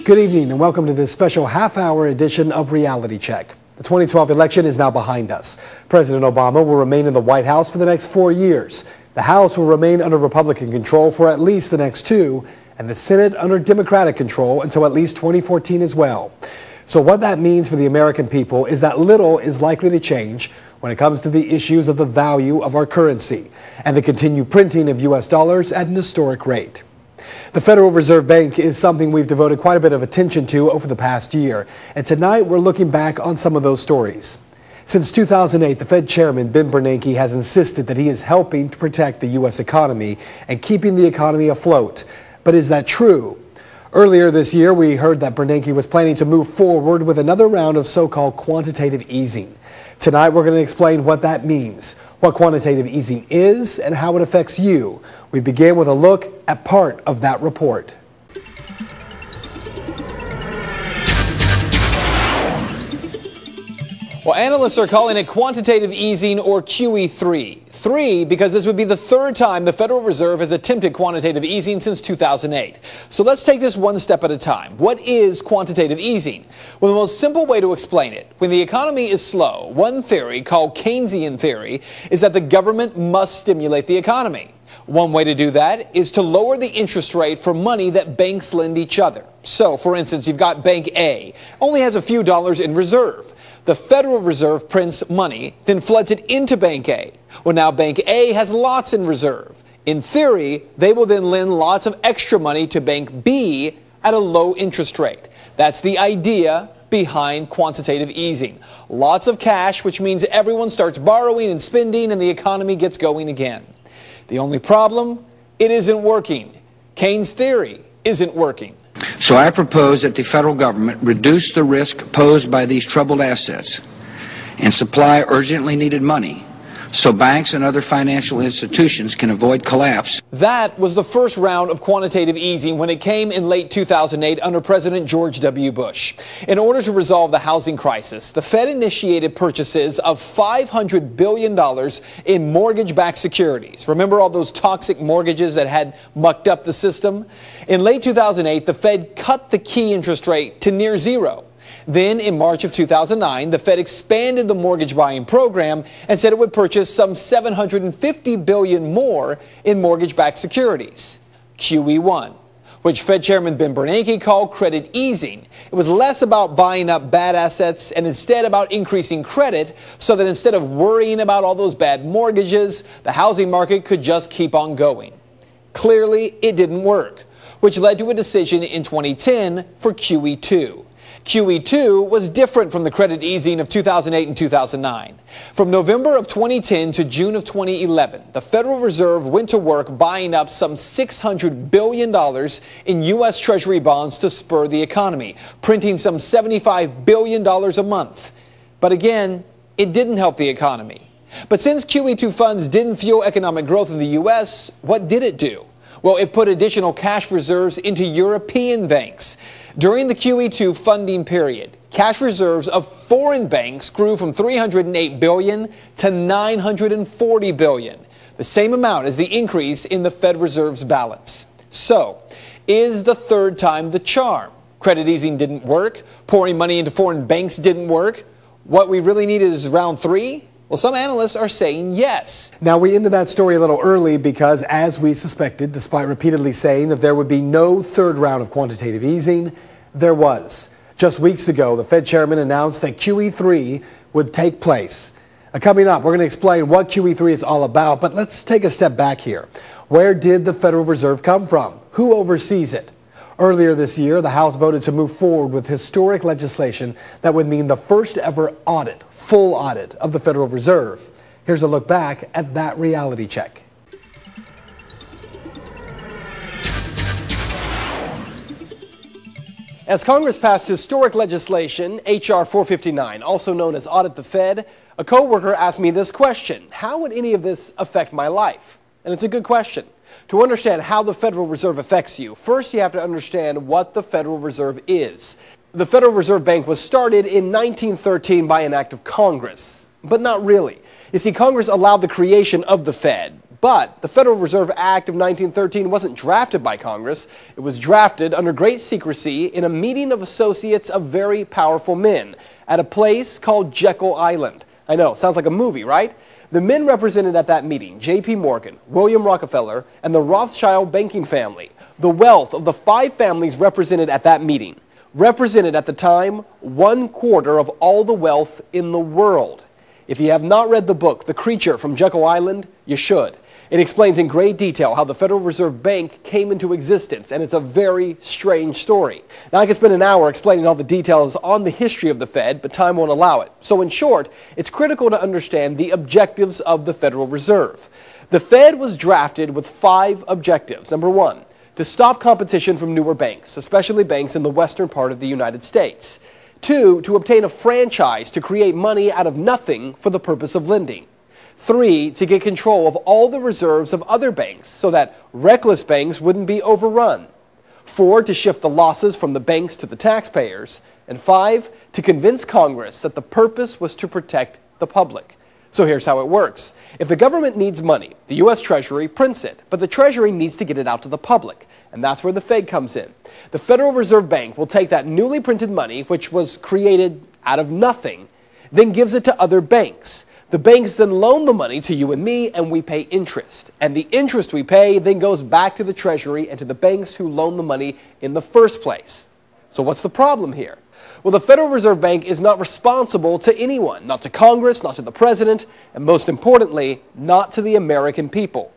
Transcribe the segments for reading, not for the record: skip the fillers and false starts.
Good evening and welcome to this special half-hour edition of Reality Check. The 2012 election is now behind us. President Obama will remain in the White House for the next 4 years. The House will remain under Republican control for at least the next 2, and the Senate under Democratic control until at least 2014 as well. So what that means for the American people is that little is likely to change when it comes to the issues of the value of our currency and the continued printing of U.S. dollars at an historic rate. The Federal Reserve Bank is something we've devoted quite a bit of attention to over the past year, and tonight we're looking back on some of those stories. Since 2008, the Fed Chairman Ben Bernanke has insisted that he is helping to protect the U.S. economy and keeping the economy afloat. But is that true? Earlier this year, we heard that Bernanke was planning to move forward with another round of so-called quantitative easing. Tonight, we're going to explain what that means, what quantitative easing is, and how it affects you. We begin with a look at part of that report. Well, analysts are calling it quantitative easing, or QE3. Because this would be the third time the Federal Reserve has attempted quantitative easing since 2008. So let's take this one step at a time. What is quantitative easing? Well, the most simple way to explain it, when the economy is slow, one theory, called Keynesian theory, is that the government must stimulate the economy. One way to do that is to lower the interest rate for money that banks lend each other. So, for instance, you've got Bank A, only has a few dollars in reserve. The Federal Reserve prints money, then floods it into Bank A. Well, now Bank A has lots in reserve. In theory, they will then lend lots of extra money to Bank B at a low interest rate. That's the idea behind quantitative easing. Lots of cash, which means everyone starts borrowing and spending and the economy gets going again. The only problem? It isn't working. Keynes' theory isn't working. So I propose that the federal government reduce the risk posed by these troubled assets and supply urgently needed money so banks and other financial institutions can avoid collapse. That was the first round of quantitative easing when it came in late 2008 under President George W. Bush. In order to resolve the housing crisis, the Fed initiated purchases of $500 billion in mortgage-backed securities. Remember all those toxic mortgages that had mucked up the system? In late 2008, the Fed cut the key interest rate to near zero. Then, in March of 2009, the Fed expanded the mortgage buying program and said it would purchase some $750 billion more in mortgage-backed securities, QE1, which Fed Chairman Ben Bernanke called credit easing. It was less about buying up bad assets and instead about increasing credit so that instead of worrying about all those bad mortgages, the housing market could just keep on going. Clearly, it didn't work, which led to a decision in 2010 for QE2. QE2 was different from the credit easing of 2008 and 2009. From November of 2010 to June of 2011, the Federal Reserve went to work buying up some $600 billion in U.S. Treasury bonds to spur the economy, printing some $75 billion a month. But again, it didn't help the economy. But since QE2 funds didn't fuel economic growth in the U.S., what did it do? Well, it put additional cash reserves into European banks. During the QE2 funding period, cash reserves of foreign banks grew from $308 billion to $940 billion, the same amount as the increase in the Fed Reserve's balance. So, is the third time the charm? Credit easing didn't work, pouring money into foreign banks didn't work. What we really need is round 3? Well, some analysts are saying yes. Now, we ended that story a little early because, as we suspected, despite repeatedly saying that there would be no third round of quantitative easing, there was. Just weeks ago, the Fed chairman announced that QE3 would take place. Now, coming up, we're going to explain what QE3 is all about, but let's take a step back here. Where did the Federal Reserve come from? Who oversees it? Earlier this year, the House voted to move forward with historic legislation that would mean the first ever audit, full audit of the Federal Reserve. Here's a look back at that reality check. As Congress passed historic legislation, H.R. 459, also known as Audit the Fed, a co-worker asked me this question: how would any of this affect my life? And it's a good question. To understand how the Federal Reserve affects you, first you have to understand what the Federal Reserve is. The Federal Reserve Bank was started in 1913 by an act of Congress, but not really. You see, Congress allowed the creation of the Fed, But the Federal Reserve Act of 1913 wasn't drafted by Congress. It was drafted under great secrecy in a meeting of associates of very powerful men at a place called Jekyll Island. I know, sounds like a movie, right? The men represented at that meeting, J.P. Morgan, William Rockefeller, and the Rothschild banking family. The wealth of the 5 families represented at that meeting represented at the time 1/4 of all the wealth in the world. If you have not read the book, The Creature from Jekyll Island, you should. It explains in great detail how the Federal Reserve Bank came into existence, and it's a very strange story. Now, I could spend an hour explaining all the details on the history of the Fed, but time won't allow it. So in short, it's critical to understand the objectives of the Federal Reserve. The Fed was drafted with 5 objectives. Number 1, to stop competition from newer banks, especially banks in the western part of the United States. 2, to obtain a franchise to create money out of nothing for the purpose of lending. 3, to get control of all the reserves of other banks so that reckless banks wouldn't be overrun. 4, to shift the losses from the banks to the taxpayers. And 5, to convince Congress that the purpose was to protect the public. So here's how it works. If the government needs money, the U.S. Treasury prints it, but the Treasury needs to get it out to the public. And that's where the Fed comes in. The Federal Reserve Bank will take that newly printed money, which was created out of nothing, then gives it to other banks. The banks then loan the money to you and me, and we pay interest. And the interest we pay then goes back to the Treasury and to the banks who loan the money in the first place. So what's the problem here? Well, the Federal Reserve Bank is not responsible to anyone, not to Congress, not to the President, and most importantly, not to the American people.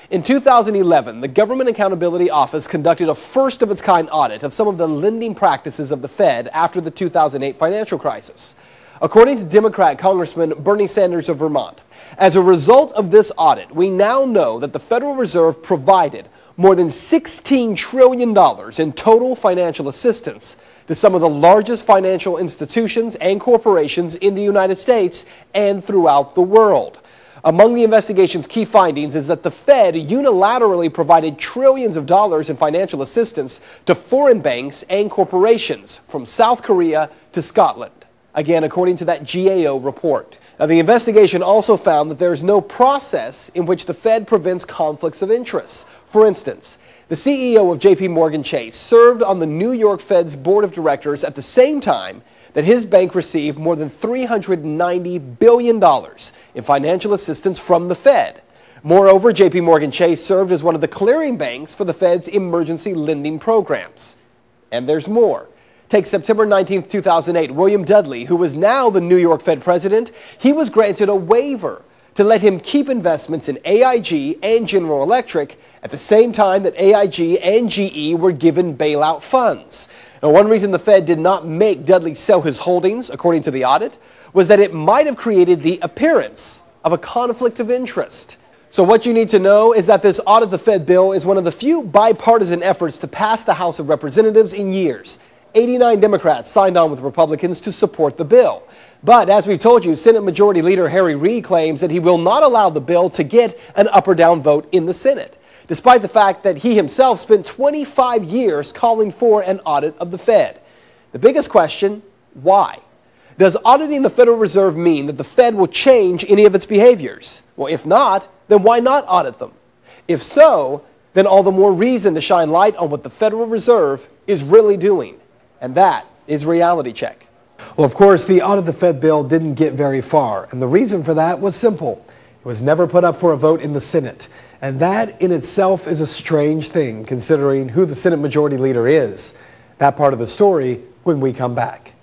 In 2011, the Government Accountability Office conducted a first-of-its-kind audit of some of the lending practices of the Fed after the 2008 financial crisis. According to Democrat Congressman Bernie Sanders of Vermont, as a result of this audit, we now know that the Federal Reserve provided more than $16 trillion in total financial assistance to some of the largest financial institutions and corporations in the United States and throughout the world. Among the investigation's key findings is that the Fed unilaterally provided trillions of dollars in financial assistance to foreign banks and corporations from South Korea to Scotland. Again, according to that GAO report. Now, the investigation also found that there is no process in which the Fed prevents conflicts of interest. For instance, the CEO of J.P. Morgan Chase served on the New York Fed's board of directors at the same time that his bank received more than $390 billion in financial assistance from the Fed. Moreover, J.P. Morgan Chase served as one of the clearing banks for the Fed's emergency lending programs. And there's more. Take September 19, 2008, William Dudley, who was now the New York Fed president, he was granted a waiver to let him keep investments in AIG and General Electric at the same time that AIG and GE were given bailout funds. Now, one reason the Fed did not make Dudley sell his holdings, according to the audit, was that it might have created the appearance of a conflict of interest. So what you need to know is that this Audit the Fed bill is one of the few bipartisan efforts to pass the House of Representatives in years. 89 Democrats signed on with Republicans to support the bill. But as we've told you, Senate Majority Leader Harry Reid claims that he will not allow the bill to get an up or down vote in the Senate, despite the fact that he himself spent 25 years calling for an audit of the Fed. The biggest question, why? Does auditing the Federal Reserve mean that the Fed will change any of its behaviors? Well, if not, then why not audit them? If so, then all the more reason to shine light on what the Federal Reserve is really doing. And that is Reality Check. Well, of course, the Audit the Fed bill didn't get very far, and the reason for that was simple. It was never put up for a vote in the Senate, and that in itself is a strange thing, considering who the Senate Majority Leader is. That part of the story when we come back.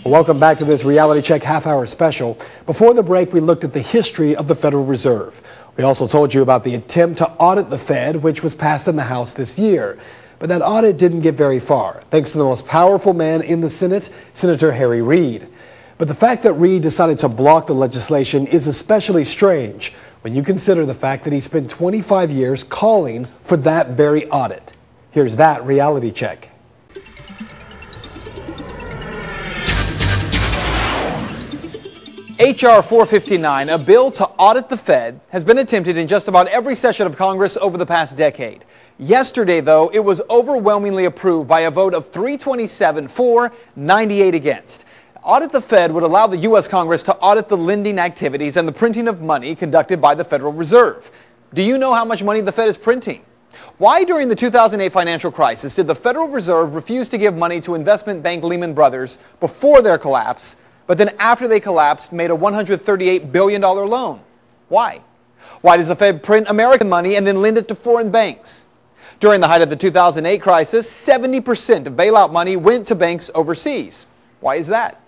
Welcome back to this Reality Check half-hour special. Before the break, we looked at the history of the Federal Reserve. We also told you about the attempt to audit the Fed, which was passed in the House this year. But that audit didn't get very far, thanks to the most powerful man in the Senate, Senator Harry Reid. But the fact that Reid decided to block the legislation is especially strange when you consider the fact that he spent 25 years calling for that very audit. Here's that Reality Check. H.R. 459, a bill to audit the Fed, has been attempted in just about every session of Congress over the past decade. Yesterday, though, it was overwhelmingly approved by a vote of 327 for, 98 against. Audit the Fed would allow the U.S. Congress to audit the lending activities and the printing of money conducted by the Federal Reserve. Do you know how much money the Fed is printing? Why during the 2008 financial crisis did the Federal Reserve refuse to give money to investment bank Lehman Brothers before their collapse, but then after they collapsed made a $138 billion loan? Why? Why does the Fed print American money and then lend it to foreign banks? During the height of the 2008 crisis, 70% of bailout money went to banks overseas. Why is that?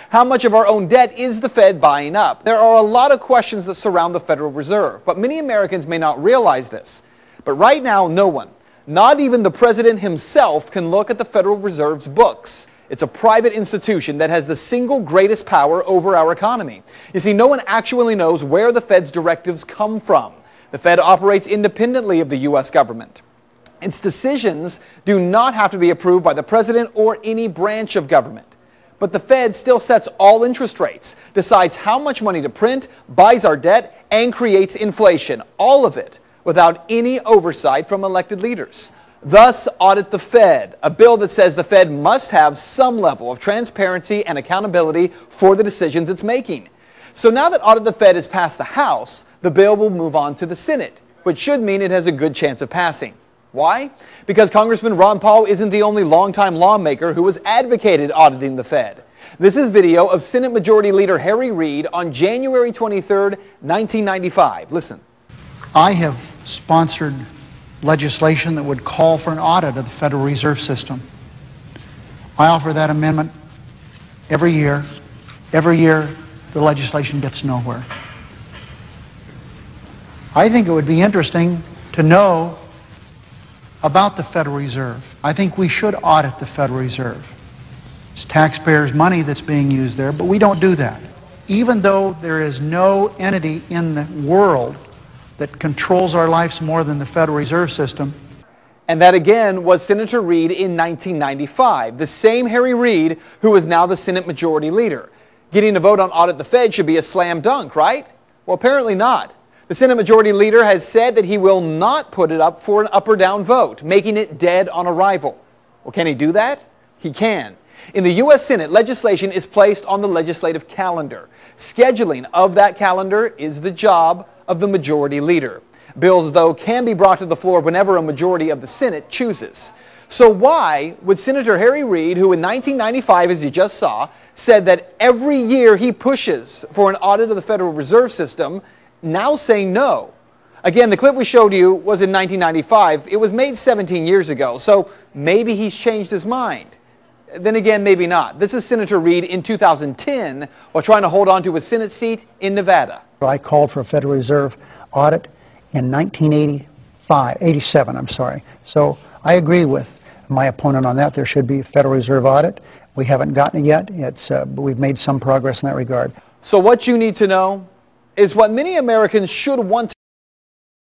How much of our own debt is the Fed buying up? There are a lot of questions that surround the Federal Reserve, but many Americans may not realize this. But right now, no one, not even the president himself, can look at the Federal Reserve's books. It's a private institution that has the single greatest power over our economy. You see, no one actually knows where the Fed's directives come from. The Fed operates independently of the U.S. government. Its decisions do not have to be approved by the president or any branch of government. But the Fed still sets all interest rates, decides how much money to print, buys our debt, and creates inflation, all of it without any oversight from elected leaders. Thus, Audit the Fed, a bill that says the Fed must have some level of transparency and accountability for the decisions it's making. So now that Audit the Fed has passed the House, the bill will move on to the Senate, which should mean it has a good chance of passing. Why? Because Congressman Ron Paul isn't the only longtime lawmaker who has advocated auditing the Fed. This is video of Senate Majority Leader Harry Reid on January 23, 1995. Listen. I have sponsored legislation that would call for an audit of the Federal Reserve System. I offer that amendment every year. Every year, the legislation gets nowhere. I think it would be interesting to know about the Federal Reserve. I think we should audit the Federal Reserve. It's taxpayers' money that's being used there, but we don't do that. Even though there is no entity in the world that controls our lives more than the Federal Reserve System. And that again was Senator Reid in 1995, the same Harry Reid who is now the Senate Majority Leader. Getting a vote on Audit the Fed should be a slam dunk, right? Well, apparently not. The Senate Majority Leader has said that he will not put it up for an up or down vote, making it dead on arrival. Well, can he do that? He can. In the U.S. Senate, legislation is placed on the legislative calendar. Scheduling of that calendar is the job of the Majority Leader. Bills, though, can be brought to the floor whenever a majority of the Senate chooses. So why would Senator Harry Reid, who in 1995, as you just saw, said that every year he pushes for an audit of the Federal Reserve System, now say no? Again, the clip we showed you was in 1995. It was made 17 years ago, so maybe he's changed his mind. Then again, maybe not. This is Senator Reid in 2010 while trying to hold on to his Senate seat in Nevada. I called for a Federal Reserve audit in 1987, I'm sorry. So I agree with my opponent on that. There should be a Federal Reserve audit. We haven't gotten it yet. But we've made some progress in that regard. So what you need to know is what many Americans should want to